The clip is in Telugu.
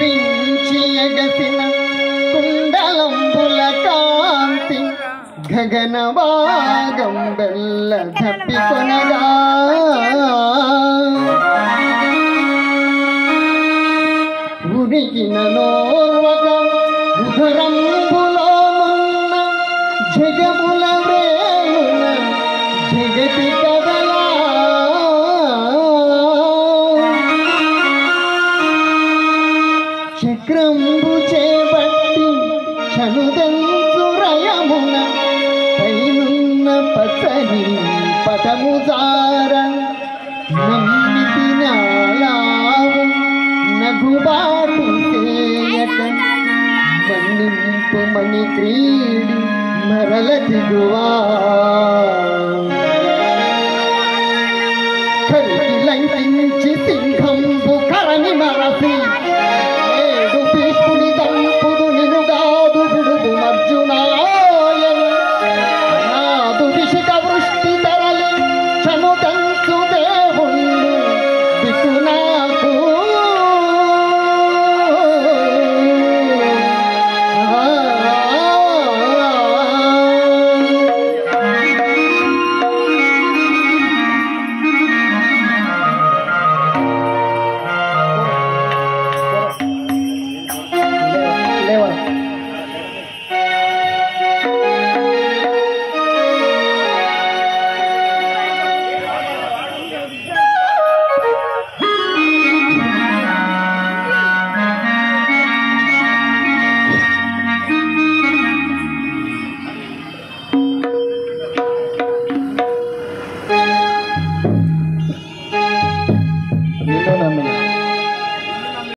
మెరిపించి ఎగసిన కుండలంబుల కాంతి గగన భాగం బెల్ల తప్పికొనగా ఉరిగిన నోర్వక ఉదరంబులో మున్న జగముల రేమున జగతి కదలా చక్రంబు చేపట్టి చనుదంచురయమున పైనున్న పచ్చని పటము జార నమ్మితి నాలావు నగుబాటు చేయక మన్నింపు మణి క్రీడి మరల దిగువా